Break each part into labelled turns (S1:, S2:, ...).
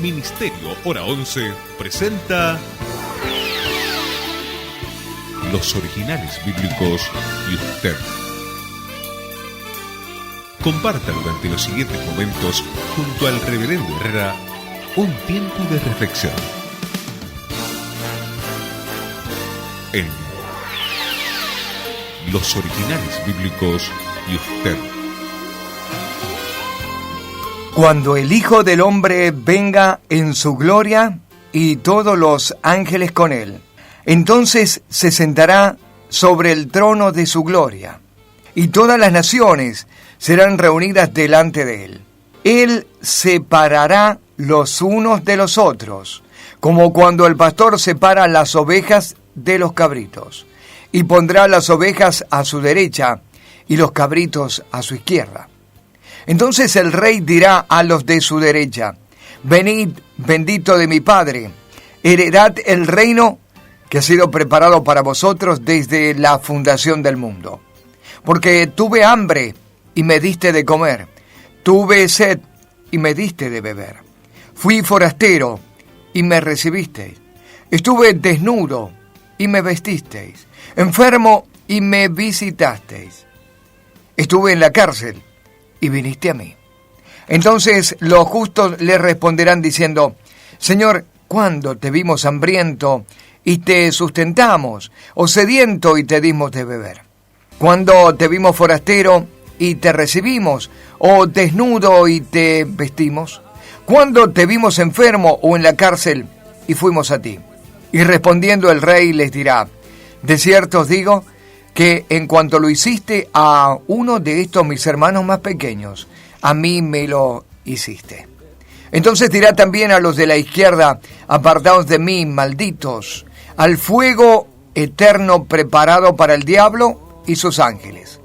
S1: Ministerio Hora 11 presenta Los Originales Bíblicos y usted. Comparta durante los siguientes momentos junto al Reverendo Herrera un tiempo de reflexión en Los Originales Bíblicos y usted.
S2: Cuando el Hijo del Hombre venga en su gloria y todos los ángeles con él, entonces se sentará sobre el trono de su gloria, y todas las naciones serán reunidas delante de él. Él separará los unos de los otros, como cuando el pastor separa las ovejas de los cabritos, y pondrá las ovejas a su derecha y los cabritos a su izquierda. Entonces el rey dirá a los de su derecha: venid, bendito de mi Padre, heredad el reino que ha sido preparado para vosotros desde la fundación del mundo. Porque tuve hambre y me diste de comer, tuve sed y me diste de beber, fui forastero y me recibisteis, estuve desnudo y me vestisteis, enfermo y me visitasteis, estuve en la cárcel y viniste a mí. Entonces los justos le responderán diciendo: Señor, ¿cuándo te vimos hambriento y te sustentamos, o sediento y te dimos de beber? ¿Cuándo te vimos forastero y te recibimos, o desnudo y te vestimos? ¿Cuándo te vimos enfermo o en la cárcel y fuimos a ti? Y respondiendo el rey les dirá: de cierto os digo que en cuanto lo hiciste a uno de estos mis hermanos más pequeños, a mí me lo hiciste. Entonces dirá también a los de la izquierda: apartaos de mí, malditos, al fuego eterno preparado para el diablo y sus ángeles.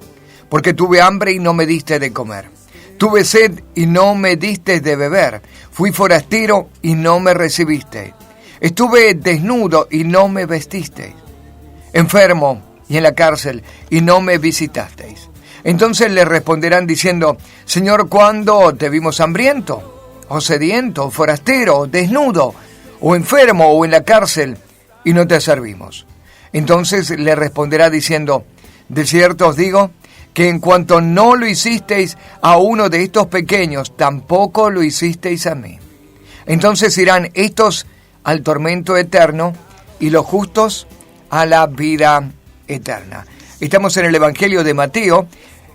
S2: Porque tuve hambre y no me diste de comer, tuve sed y no me diste de beber, fui forastero y no me recibiste, estuve desnudo y no me vestiste, enfermo y en la cárcel y no me visitasteis. Entonces le responderán diciendo: Señor, ¿cuándo te vimos hambriento, o sediento, o forastero, o desnudo, o enfermo, o en la cárcel, y no te servimos? Entonces le responderá diciendo: de cierto os digo que en cuanto no lo hicisteis a uno de estos pequeños, tampoco lo hicisteis a mí. Entonces irán estos al tormento eterno y los justos a la vida eterna. Estamos en el Evangelio de Mateo,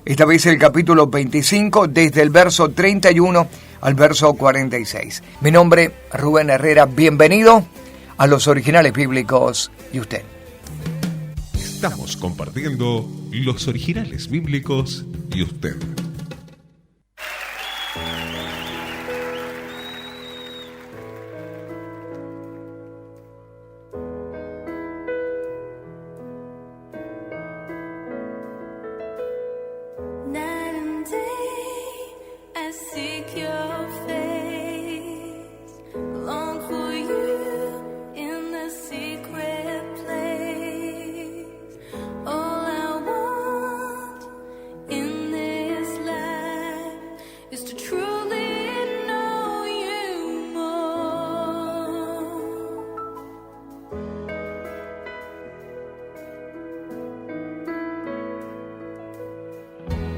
S2: esta vez el capítulo 25, desde el verso 31 al verso 46. Mi nombre, Rubén Herrera, bienvenido a Los Originales Bíblicos y usted.
S1: Estamos compartiendo Los Originales Bíblicos y usted.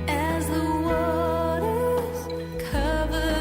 S3: As the waters cover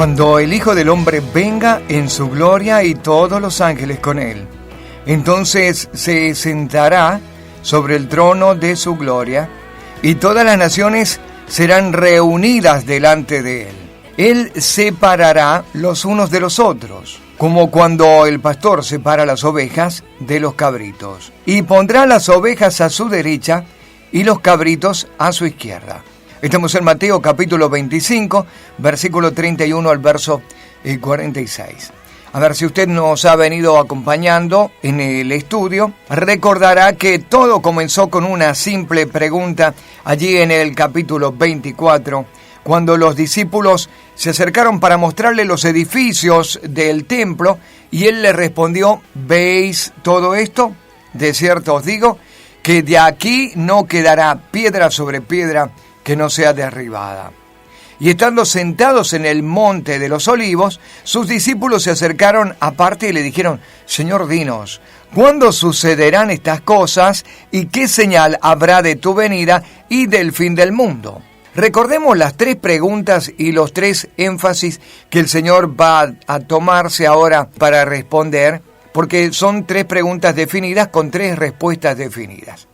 S2: cuando el Hijo del Hombre venga en su gloria y todos los ángeles con él. Entonces se sentará sobre el trono de su gloria, y todas las naciones serán reunidas delante de él. Él separará los unos de los otros, como cuando el pastor separa las ovejas de los cabritos, y pondrá las ovejas a su derecha y los cabritos a su izquierda. Estamos en Mateo capítulo 25, versículo 31 al verso 46. A ver, si usted nos ha venido acompañando en el estudio, recordará que todo comenzó con una simple pregunta allí en el capítulo 24, cuando los discípulos se acercaron para mostrarle los edificios del templo, y él les respondió: ¿veis todo esto? De cierto os digo que de aquí no quedará piedra sobre piedra que no sea derribada. Y estando sentados en el monte de los olivos, sus discípulos se acercaron aparte y le dijeron: Señor, dinos, ¿cuándo sucederán estas cosas y qué señal habrá de tu venida y del fin del mundo? Recordemos las tres preguntas y los tres énfasis que el Señor va a tomarse ahora para responder, porque son tres preguntas definidas con tres respuestas definidas.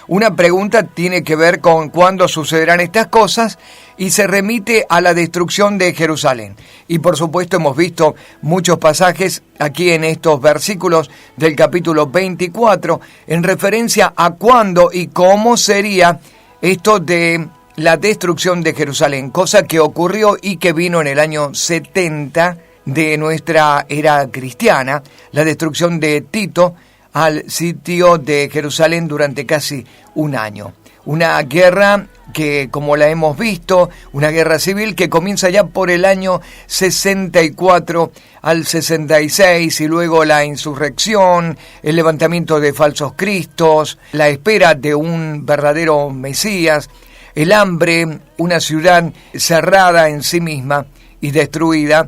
S2: Una pregunta tiene que ver con cuándo sucederán estas cosas y se remite a la destrucción de Jerusalén. Y por supuesto hemos visto muchos pasajes aquí en estos versículos del capítulo 24 en referencia a cuándo y cómo sería esto de la destrucción de Jerusalén, cosa que ocurrió y que vino en el año 70 de nuestra era cristiana, la destrucción de Tito al sitio de Jerusalén durante casi un año. Una guerra que, como la hemos visto, una guerra civil que comienza ya por el año 64 al 66, y luego la insurrección, el levantamiento de falsos cristos, la espera de un verdadero Mesías, el hambre, una ciudad cerrada en sí misma y destruido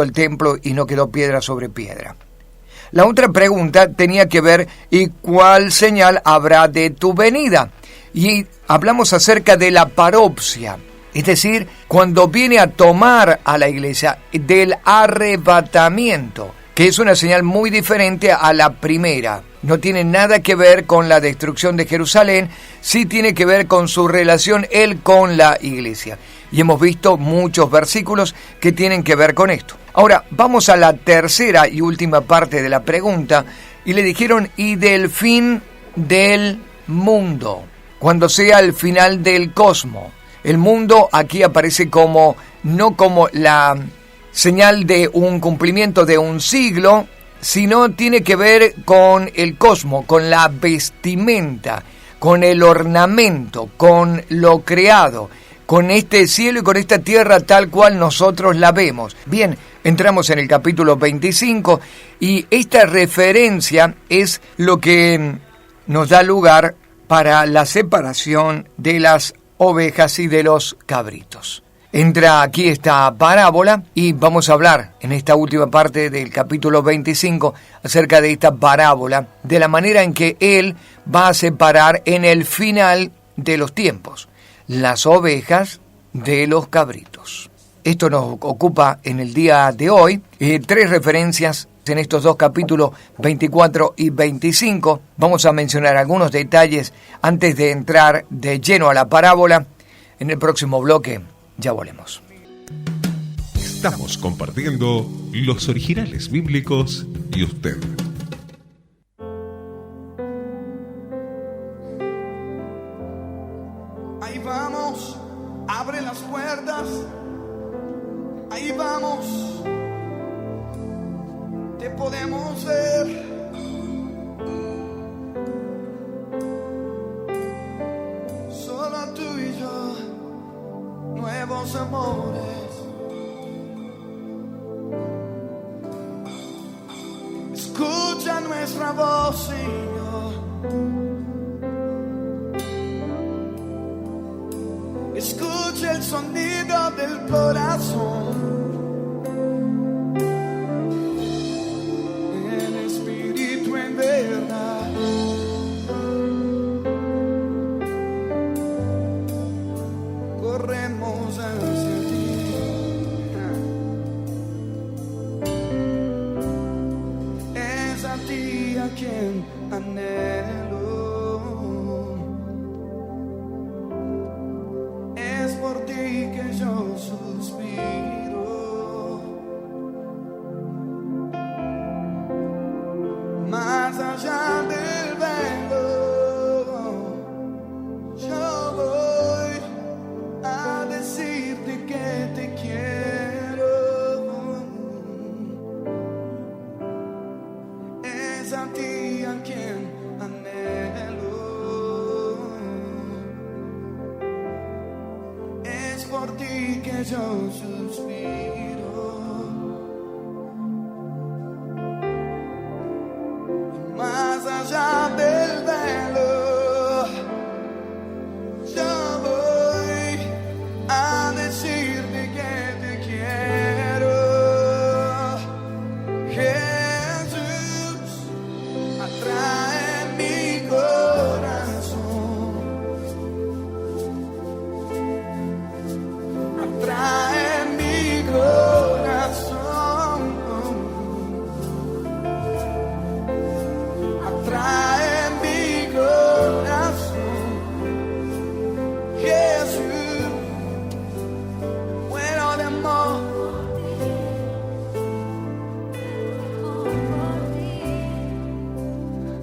S2: el templo y no quedó piedra sobre piedra. La otra pregunta tenía que ver: ¿y cuál señal habrá de tu venida? Y hablamos acerca de la parousia, es decir, cuando viene a tomar a la iglesia, del arrebatamiento, que es una señal muy diferente a la primera. No tiene nada que ver con la destrucción de Jerusalén, sí tiene que ver con su relación él con la iglesia. Y hemos visto muchos versículos que tienen que ver con esto. Ahora, vamos a la tercera y última parte de la pregunta, y le dijeron: ¿y del fin del mundo? Cuando sea el final del cosmos. El mundo aquí aparece no como la señal de un cumplimiento de un siglo, sino tiene que ver con el cosmos, con la vestimenta, con el ornamento, con lo creado, con este cielo y con esta tierra tal cual nosotros la vemos. Bien, entramos en el capítulo 25 y esta referencia es lo que nos da lugar para la separación de las ovejas y de los cabritos. Entra aquí esta parábola y vamos a hablar en esta última parte del capítulo 25 acerca de esta parábola, de la manera en que él va a separar en el final de los tiempos las ovejas de los cabritos. Esto nos ocupa en el día de hoy. Tres referencias en estos dos capítulos 24 y 25. Vamos a mencionar algunos detalles antes de entrar de lleno a la parábola. En el próximo bloque ya volvemos.
S1: Estamos compartiendo los originales bíblicos y usted.
S3: Ahí vamos, abre las puertas. Ahí vamos, te podemos ver. Solo tú y yo, nuevos amores. Escucha nuestra voz, Señor. Escucha el sonido del corazón. En espíritu, en verdad. Corremos hacia ti. por ti que yo suspiro. Más allá del velo, yo voy a decirte que te quiero. Es a ti a quien anhelo. Es por ti que yo suspiro. Más allá del velo, yo voy a decirte que te quiero. Jesús, atrae mi corazón, atrae mi corazón. Atrae mi corazón, Jesús, muero de amor.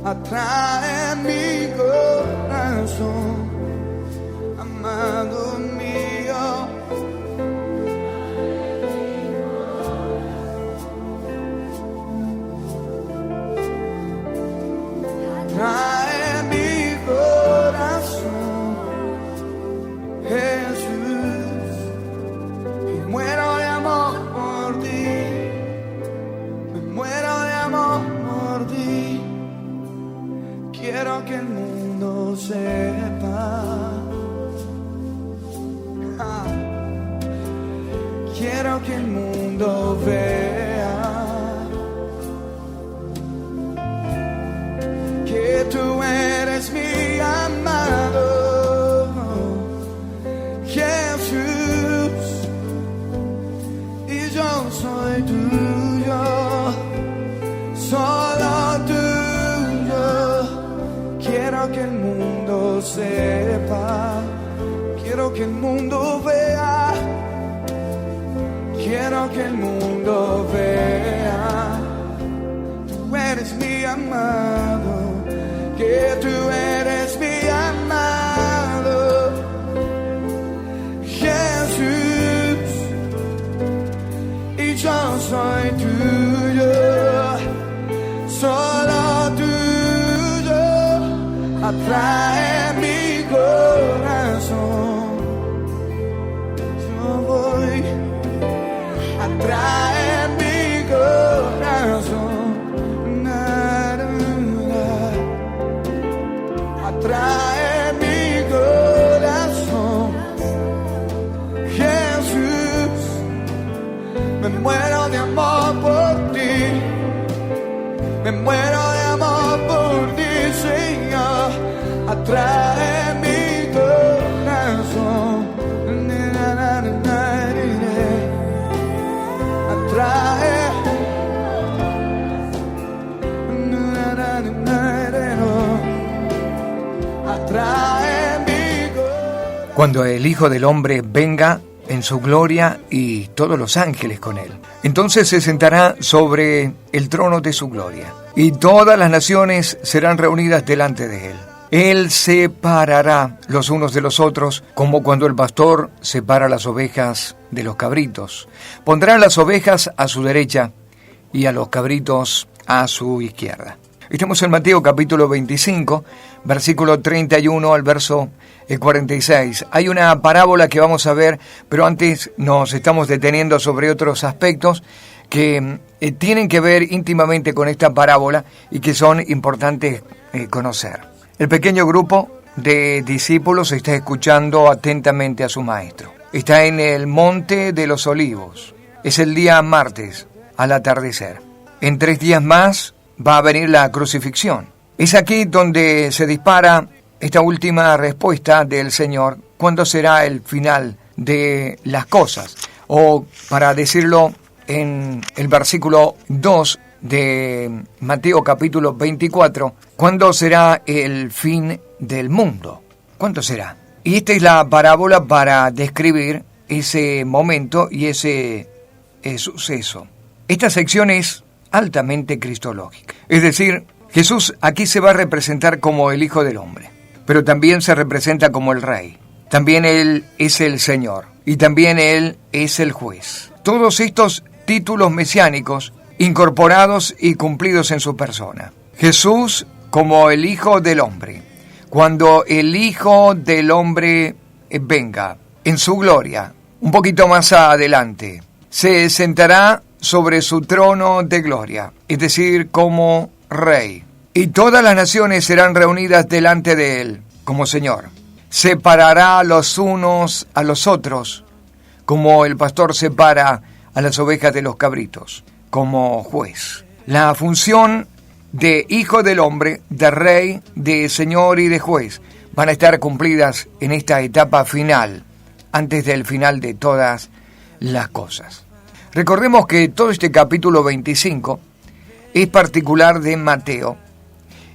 S3: Atrae mi corazón, amado mío. Trae mi corazón, Jesús, y muero de amor por ti, me muero de amor por ti. Quiero que el mundo sepa, quiero que el mundo vea que tú eres mi amado, Jesús, y yo soy tuyo, solo tuyo. Quiero que el mundo sepa, quiero que el mundo vea, quiero que el mundo vea, tú eres mi amado, que tú eres mi amado, Jesús, y yo soy tuyo, solo tuyo. Atrae mi corazón, yo voy, atrae mi corazón. Atrae mi corazón, Jesús, me muero de amor por ti, me muero de amor por ti, Señor. Atrae mi corazón, atrae.
S2: Cuando el Hijo del Hombre venga en su gloria y todos los ángeles con él, entonces se sentará sobre el trono de su gloria, y todas las naciones serán reunidas delante de él. Él separará los unos de los otros, como cuando el pastor separa las ovejas de los cabritos. Pondrá las ovejas a su derecha y a los cabritos a su izquierda. Estamos en Mateo capítulo 25, versículo 31 al verso 46. Hay una parábola que vamos a ver, pero antes nos estamos deteniendo sobre otros aspectos que tienen que ver íntimamente con esta parábola y que son importantes conocer. El pequeño grupo de discípulos está escuchando atentamente a su maestro. Está en el Monte de los Olivos. Es el día martes, al atardecer. En 3 días más va a venir la crucifixión. Es aquí donde se dispara esta última respuesta del Señor. ¿Cuándo será el final de las cosas? O, para decirlo en el versículo 2 de Mateo capítulo 24, ¿cuándo será el fin del mundo? ¿Cuándo será? Y esta es la parábola para describir ese momento y ese suceso. Esta sección es altamente cristológica. Es decir, Jesús aquí se va a representar como el Hijo del Hombre, pero también se representa como el Rey. También Él es el Señor y también Él es el Juez. Todos estos títulos mesiánicos incorporados y cumplidos en su persona. Jesús como el Hijo del Hombre. Cuando el Hijo del Hombre venga en su gloria, un poquito más adelante, se sentará sobre su trono de gloria, es decir, como Rey. Y todas las naciones serán reunidas delante de Él como Señor. Separará a los unos a los otros, como el pastor separa a las ovejas de los cabritos, como juez. La función de Hijo del Hombre, de Rey, de Señor y de Juez van a estar cumplidas en esta etapa final, antes del final de todas las cosas. Recordemos que todo este capítulo 25 es particular de Mateo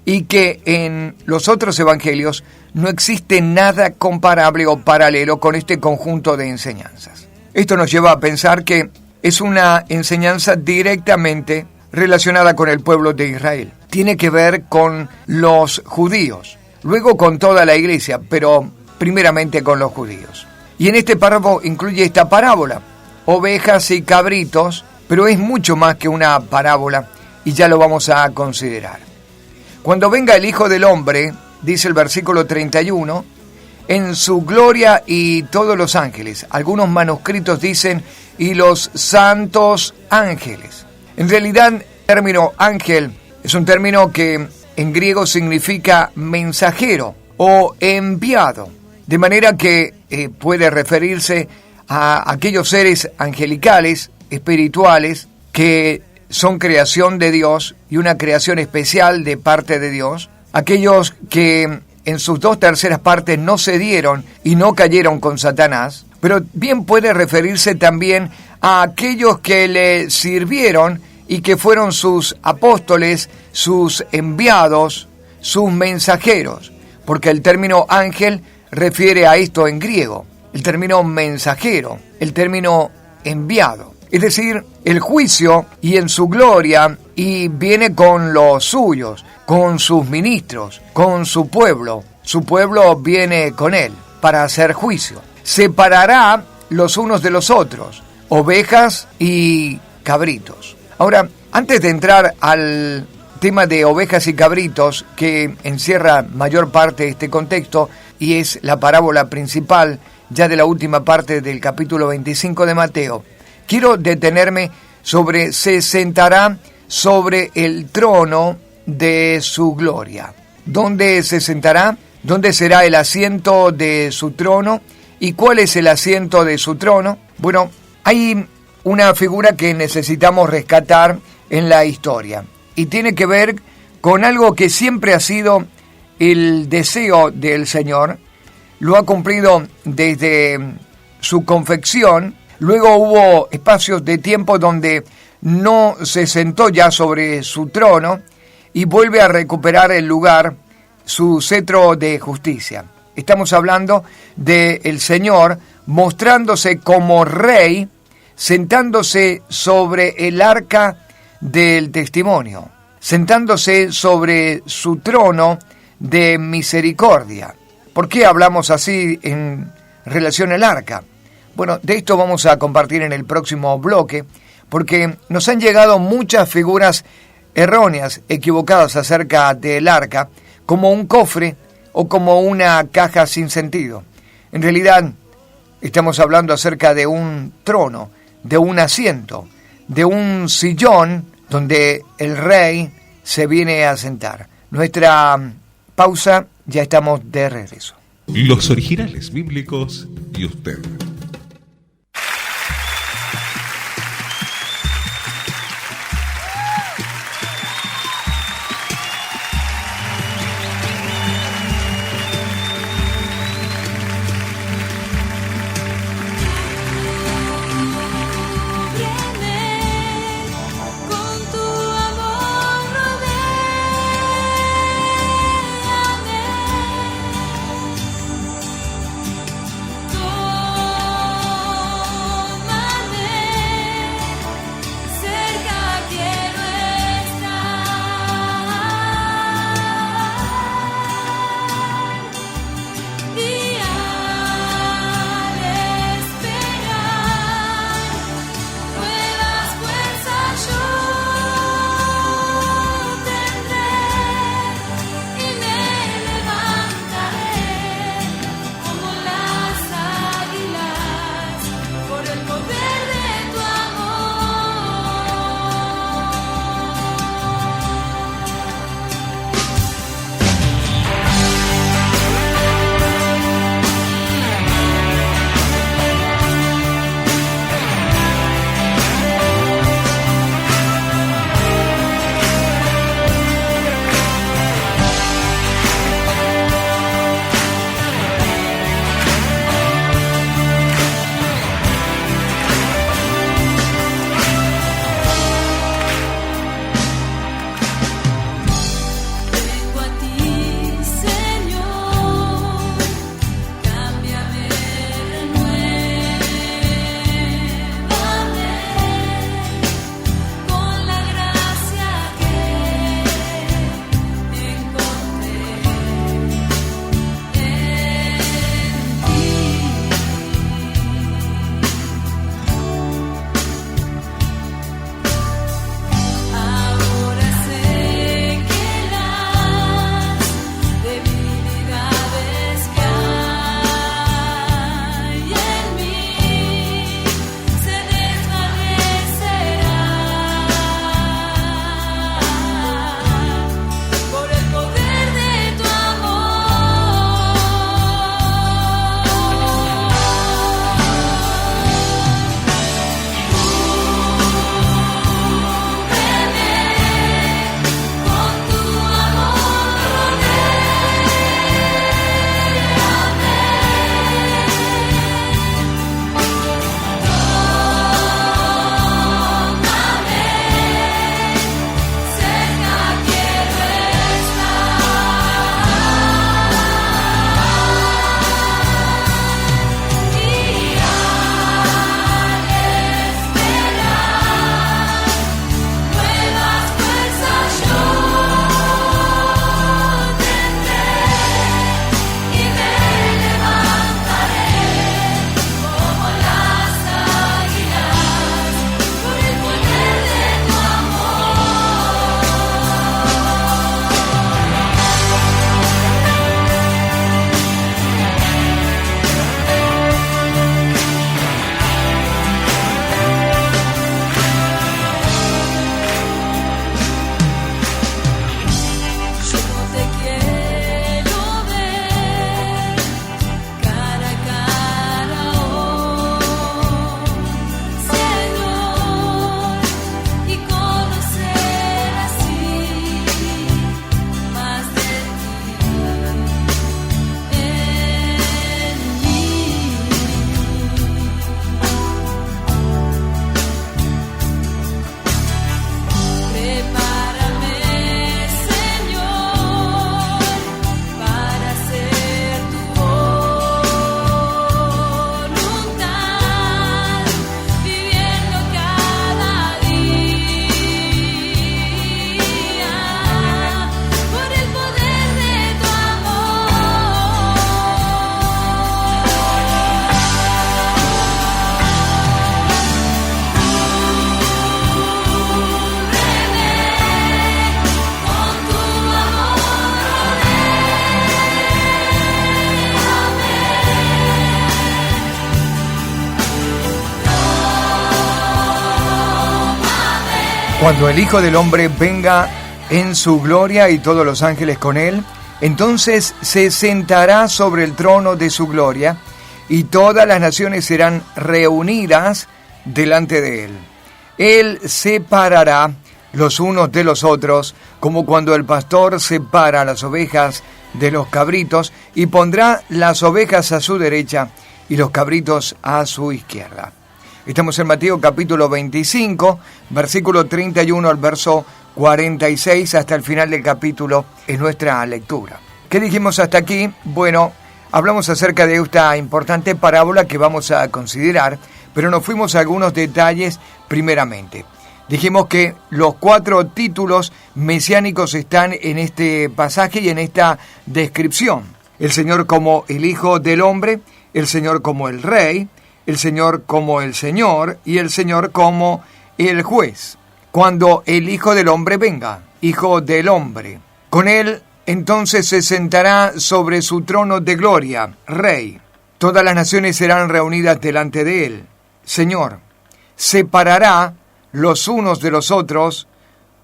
S2: y que en los otros evangelios no existe nada comparable o paralelo con este conjunto de enseñanzas. Esto nos lleva a pensar que es una enseñanza directamente relacionada con el pueblo de Israel. Tiene que ver con los judíos, luego con toda la iglesia, pero primeramente con los judíos. Y en este párrafo incluye esta parábola, ovejas y cabritos, pero es mucho más que una parábola y ya lo vamos a considerar. Cuando venga el Hijo del Hombre, dice el versículo 31, en su gloria y todos los ángeles. Algunos manuscritos dicen, y los santos ángeles. En realidad, el término ángel es un término que en griego significa mensajero o enviado, de manera que puede referirse a aquellos seres angelicales, espirituales, que son creación de Dios y una creación especial de parte de Dios, aquellos que en sus 2/3 partes no cedieron y no cayeron con Satanás, pero bien puede referirse también a aquellos que le sirvieron y que fueron sus apóstoles, sus enviados, sus mensajeros, porque el término ángel refiere a esto en griego, el término mensajero, el término enviado. Es decir, el juicio y en su gloria, y viene con los suyos, con sus ministros, con su pueblo viene con él para hacer juicio. Separará los unos de los otros, ovejas y cabritos. Ahora, antes de entrar al tema de ovejas y cabritos, que encierra mayor parte de este contexto y es la parábola principal ya de la última parte del capítulo 25 de Mateo, quiero detenerme sobre se sentará sobre el trono de su gloria. ¿Dónde se sentará? ¿Dónde será el asiento de su trono? ¿Y cuál es el asiento de su trono? Bueno, hay una figura que necesitamos rescatar en la historia y tiene que ver con algo que siempre ha sido el deseo del Señor. Lo ha cumplido desde su confección. Luego hubo espacios de tiempo donde no se sentó ya sobre su trono y vuelve a recuperar el lugar, su cetro de justicia. Estamos hablando del Señor mostrándose como Rey, sentándose sobre el arca del testimonio, sentándose sobre su trono de misericordia. ¿Por qué hablamos así en relación al arca? Bueno, de esto vamos a compartir en el próximo bloque, porque nos han llegado muchas figuras erróneas, equivocadas acerca del arca, como un cofre o como una caja sin sentido. En realidad, estamos hablando acerca de un trono, de un asiento, de un sillón donde el Rey se viene a sentar. Nuestra pausa, ya estamos de regreso.
S1: Los originales bíblicos y usted.
S2: Cuando el Hijo del Hombre venga en su gloria y todos los ángeles con él, entonces se sentará sobre el trono de su gloria y todas las naciones serán reunidas delante de él. Él separará los unos de los otros, como cuando el pastor separa las ovejas de los cabritos, y pondrá las ovejas a su derecha y los cabritos a su izquierda. Estamos en Mateo capítulo 25, versículo 31 al verso 46 hasta el final del capítulo en nuestra lectura. ¿Qué dijimos hasta aquí? Bueno, hablamos acerca de esta importante parábola que vamos a considerar, pero nos fuimos a algunos detalles primeramente. Dijimos que los 4 títulos mesiánicos están en este pasaje y en esta descripción. El Señor como el Hijo del Hombre, el Señor como el Rey, el Señor como el Señor y el Señor como el Juez. Cuando el Hijo del Hombre venga, Hijo del Hombre, con él entonces se sentará sobre su trono de gloria, Rey. Todas las naciones serán reunidas delante de él, Señor. Separará los unos de los otros,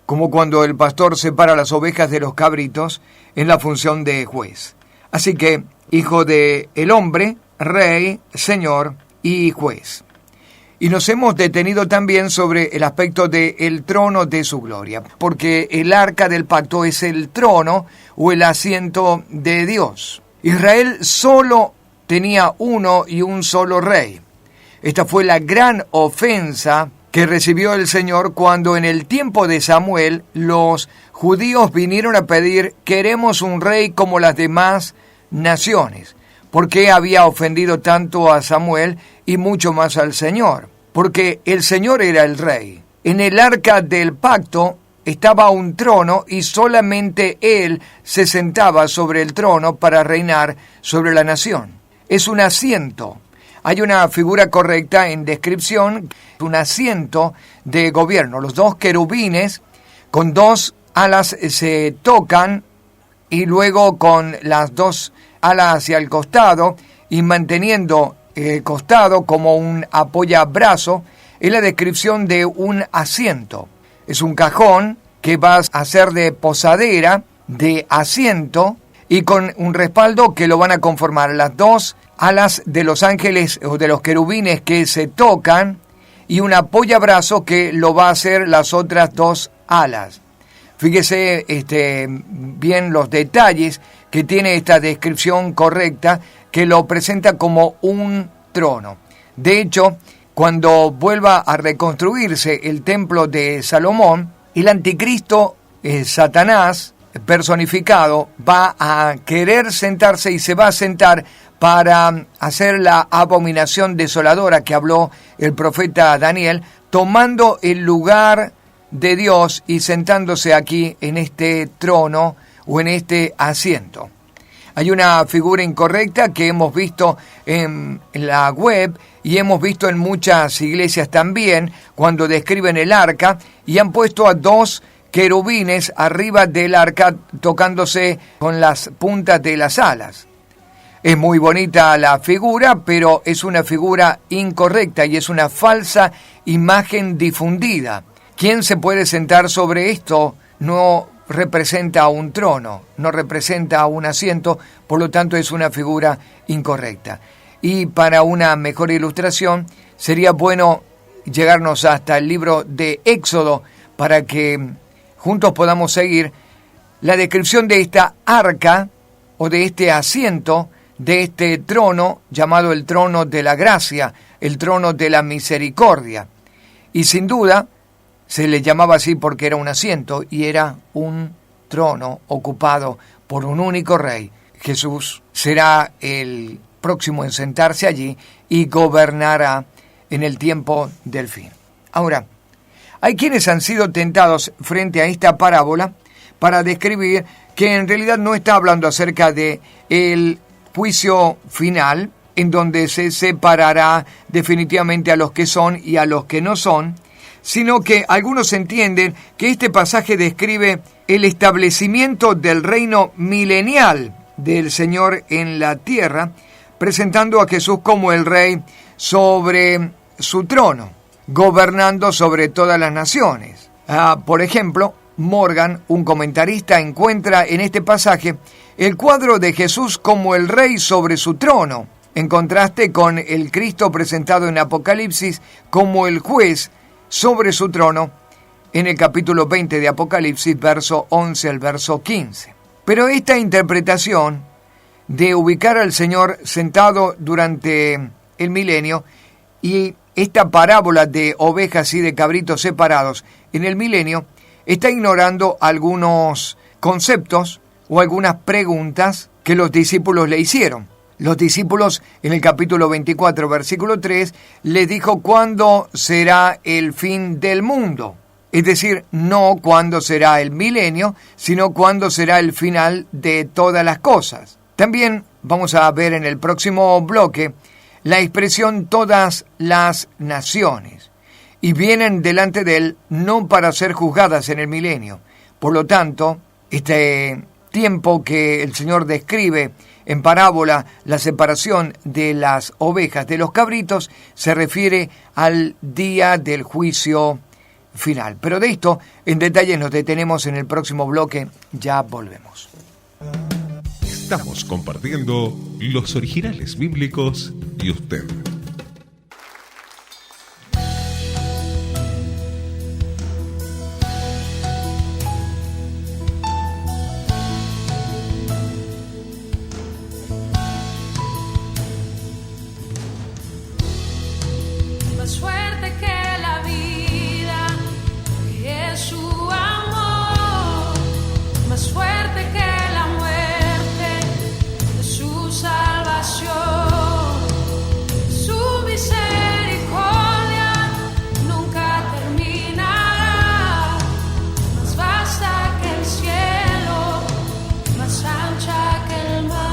S2: como cuando el pastor separa las ovejas de los cabritos en la función de juez. Así que, Hijo del Hombre, Rey, Señor y Juez. Y nos hemos detenido también sobre el aspecto del trono de su gloria, porque el arca del pacto es el trono o el asiento de Dios. Israel solo tenía uno y un solo rey. Esta fue la gran ofensa que recibió el Señor cuando en el tiempo de Samuel los judíos vinieron a pedir: queremos un rey como las demás naciones. ¿Por qué había ofendido tanto a Samuel y mucho más al Señor? Porque el Señor era el rey. En el arca del pacto estaba un trono y solamente Él se sentaba sobre el trono para reinar sobre la nación. Es un asiento. Hay una figura correcta en descripción, un asiento de gobierno. Los 2 querubines con 2 alas se tocan y luego con las 2 alas hacia el costado y manteniendo el costado como un apoyabrazo, es la descripción de un asiento. Es un cajón que va a ser de posadera, de asiento, y con un respaldo que lo van a conformar las 2 alas de los ángeles o de los querubines que se tocan y un apoyabrazo que lo va a hacer las otras 2 alas. Fíjese bien los detalles que tiene esta descripción correcta, que lo presenta como un trono. De hecho, cuando vuelva a reconstruirse el templo de Salomón, el anticristo, Satanás personificado, va a querer sentarse y se va a sentar para hacer la abominación desoladora que habló el profeta Daniel, tomando el lugar de Dios y sentándose aquí en este trono o en este asiento. Hay una figura incorrecta que hemos visto en la web y hemos visto en muchas iglesias también cuando describen el arca y han puesto a 2 querubines arriba del arca tocándose con las puntas de las alas. Es muy bonita la figura, pero es una figura incorrecta y es una falsa imagen difundida. ¿Quién se puede sentar sobre esto? No representa un trono, no representa un asiento, por lo tanto es una figura incorrecta. Y para una mejor ilustración, sería bueno llegarnos hasta el libro de Éxodo para que juntos podamos seguir la descripción de esta arca o de este asiento, de este trono llamado el trono de la gracia, el trono de la misericordia. Y sin duda se le llamaba así porque era un asiento y era un trono ocupado por un único rey. Jesús será el próximo en sentarse allí y gobernará en el tiempo del fin. Ahora, hay quienes han sido tentados frente a esta parábola para describir que en realidad no está hablando acerca de el juicio final, en donde se separará definitivamente a los que son y a los que no son, sino que algunos entienden que este pasaje describe el establecimiento del reino milenial del Señor en la tierra, presentando a Jesús como el rey sobre su trono, gobernando sobre todas las naciones. Por ejemplo, Morgan, un comentarista, encuentra en este pasaje el cuadro de Jesús como el rey sobre su trono, en contraste con el Cristo presentado en Apocalipsis como el juez sobre su trono, en el capítulo 20 de Apocalipsis, verso 11 al verso 15. Pero esta interpretación de ubicar al Señor sentado durante el milenio y esta parábola de ovejas y de cabritos separados en el milenio está ignorando algunos conceptos o algunas preguntas que los discípulos le hicieron. Los discípulos en el capítulo 24, versículo 3, le dijo cuándo será el fin del mundo. Es decir, no cuándo será el milenio, sino cuándo será el final de todas las cosas. También vamos a ver en el próximo bloque la expresión todas las naciones, y vienen delante de él no para ser juzgadas en el milenio. Por lo tanto, este tiempo que el Señor describe en parábola, la separación de las ovejas de los cabritos, se refiere al día del juicio final. Pero de esto en detalle nos detenemos en el próximo bloque. Ya volvemos.
S1: Estamos compartiendo los originales bíblicos y usted.
S4: Más suerte que la vida, que es su amor, más fuerte que la muerte, es su salvación, su misericordia nunca terminará, más vasta que el cielo, más ancha que el mar.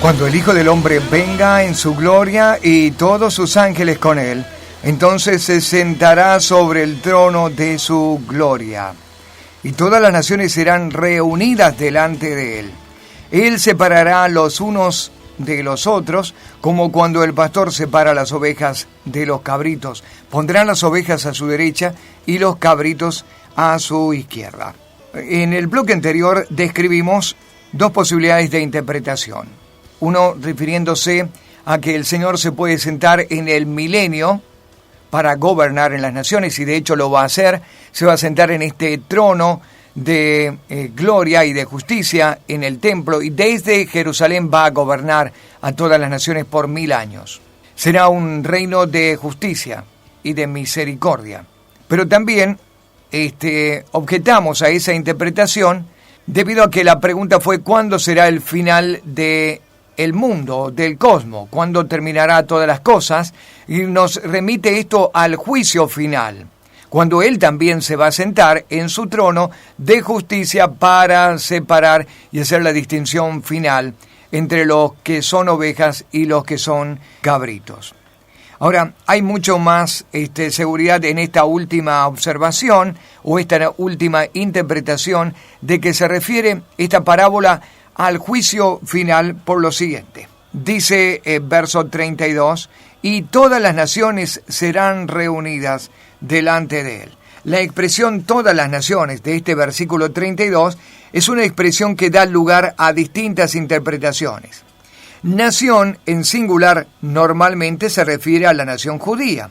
S2: Cuando el Hijo del Hombre venga en su gloria y todos sus ángeles con él, entonces se sentará sobre el trono de su gloria. Y todas las naciones serán reunidas delante de él. Él separará los unos de los otros, como cuando el pastor separa las ovejas de los cabritos. Pondrá las ovejas a su derecha y los cabritos a su izquierda. En el bloque anterior describimos dos posibilidades de interpretación. Uno refiriéndose a que el Señor se puede sentar en el milenio para gobernar en las naciones, y de hecho lo va a hacer. Se va a sentar en este trono de gloria y de justicia en el templo, y desde Jerusalén va a gobernar a todas las naciones por 1000 años. Será un reino de justicia y de misericordia. Pero también objetamos a esa interpretación debido a que la pregunta fue ¿cuándo será el final de el mundo, del cosmos? ¿Cuándo terminará todas las cosas? Y nos remite esto al juicio final, cuando Él también se va a sentar en su trono de justicia para separar y hacer la distinción final entre los que son ovejas y los que son cabritos. Ahora, hay mucho más seguridad en esta última observación o esta última interpretación de que se refiere esta parábola al juicio final por lo siguiente. Dice verso 32, y todas las naciones serán reunidas delante de él. La expresión todas las naciones de este versículo 32 es una expresión que da lugar a distintas interpretaciones. Nación en singular normalmente se refiere a la nación judía,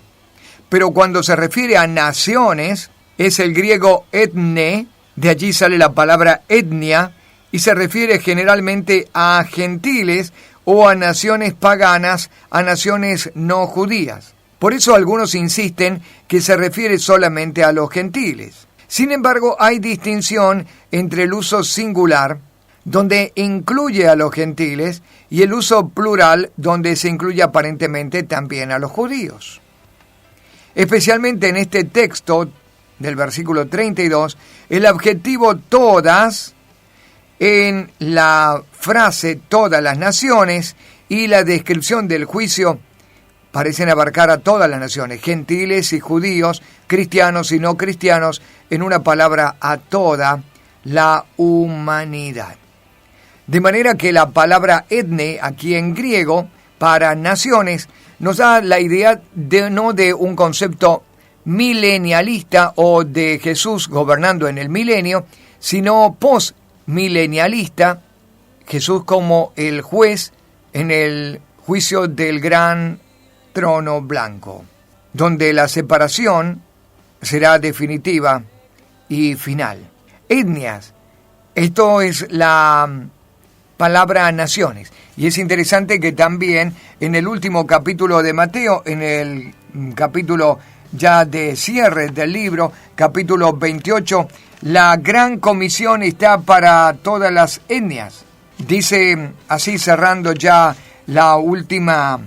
S2: pero cuando se refiere a naciones es el griego etne, de allí sale la palabra etnia, y se refiere generalmente a gentiles o a naciones paganas, a naciones no judías. Por eso algunos insisten que se refiere solamente a los gentiles. Sin embargo, hay distinción entre el uso singular, donde incluye a los gentiles, y el uso plural, donde se incluye aparentemente también a los judíos. Especialmente en este texto del versículo 32, el adjetivo todas en la frase todas las naciones y la descripción del juicio parecen abarcar a todas las naciones, gentiles y judíos, cristianos y no cristianos, en una palabra, a toda la humanidad. De manera que la palabra etne, aquí en griego, para naciones, nos da la idea no de un concepto milenialista o de Jesús gobernando en el milenio, sino postmilenialista, Jesús como el juez en el juicio del gran trono blanco, donde la separación será definitiva y final. Etnias, esto es la palabra naciones, y es interesante que también en el último capítulo de Mateo, en el capítulo ya de cierre del libro, capítulo 28, la gran comisión está para todas las etnias. Dice así, cerrando ya la última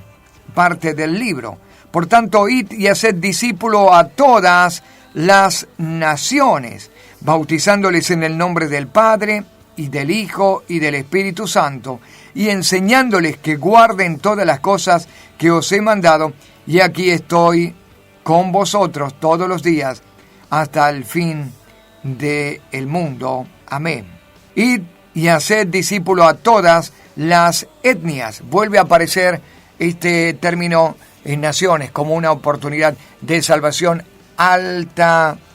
S2: parte del libro: por tanto, id y haced discípulo a todas las naciones, bautizándoles en el nombre del Padre, y del Hijo, y del Espíritu Santo, y enseñándoles que guarden todas las cosas que os he mandado, y aquí estoy con vosotros todos los días, hasta el fin del mundo. Amén. Id y haced discípulo a todas las etnias. Vuelve a aparecer este término en naciones como una oportunidad de salvación altamente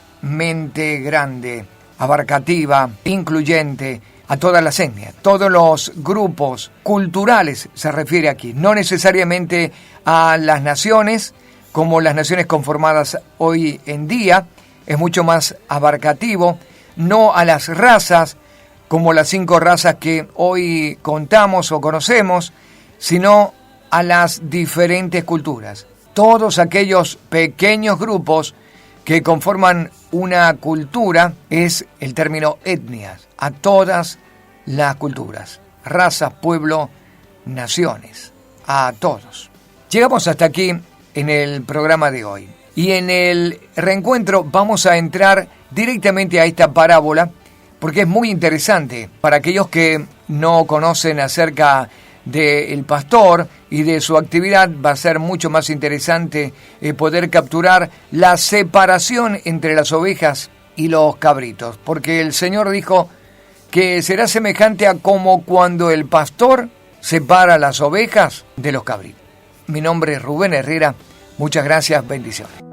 S2: grande, abarcativa, incluyente a todas las etnias, todos los grupos culturales se refiere aquí, no necesariamente a las naciones como las naciones conformadas hoy en día, es mucho más abarcativo, no a las razas como las 5 razas que hoy contamos o conocemos, sino a las diferentes culturas, todos aquellos pequeños grupos que conforman una cultura, es el término etnias, a todas las culturas, razas, pueblo, naciones, a todos. Llegamos hasta aquí en el programa de hoy, y en el reencuentro vamos a entrar directamente a esta parábola, porque es muy interesante para aquellos que no conocen acerca del pastor y de su actividad, va a ser mucho más interesante poder capturar la separación entre las ovejas y los cabritos, porque el Señor dijo que será semejante a como cuando el pastor separa las ovejas de los cabritos. Mi nombre es Rubén Herrera, muchas gracias, bendiciones.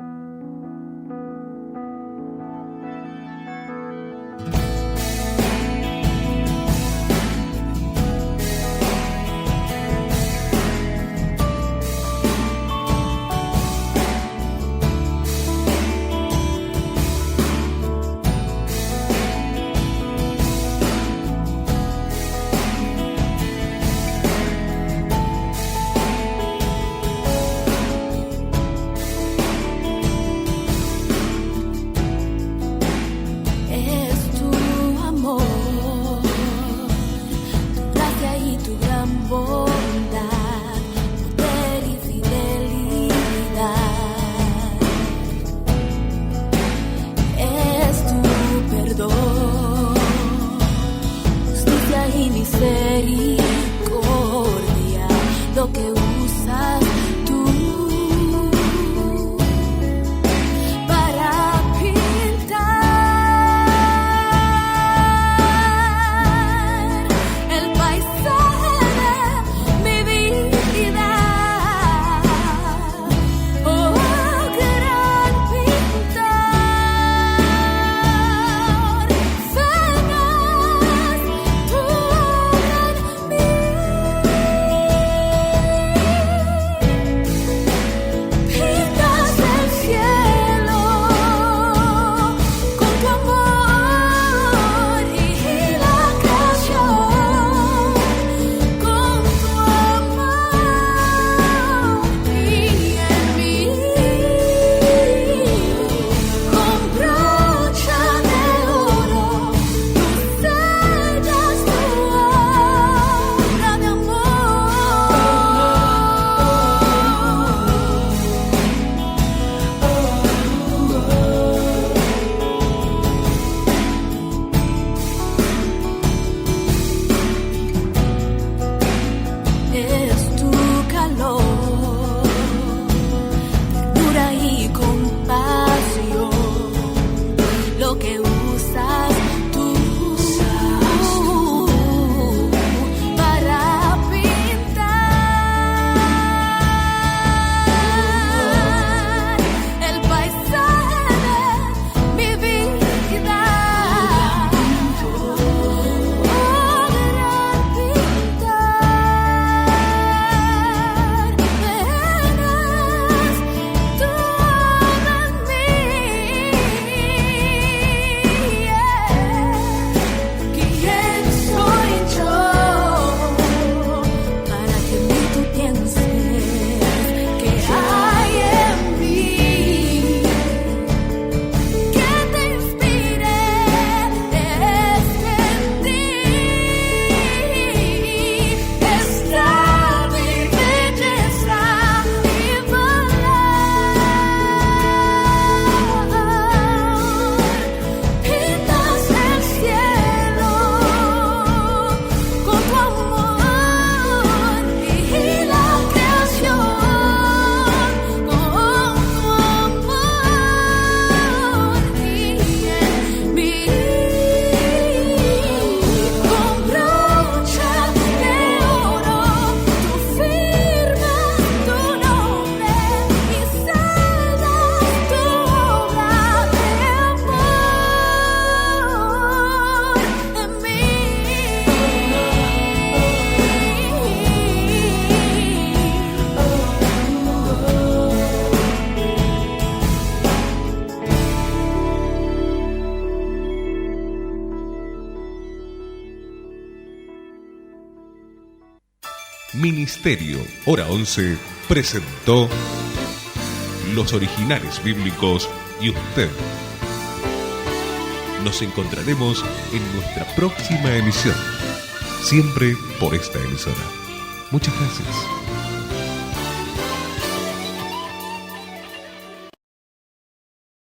S1: Ministerio Hora 11 presentó Los Originales Bíblicos y usted. Nos encontraremos en nuestra próxima emisión, siempre por esta emisora. Muchas gracias.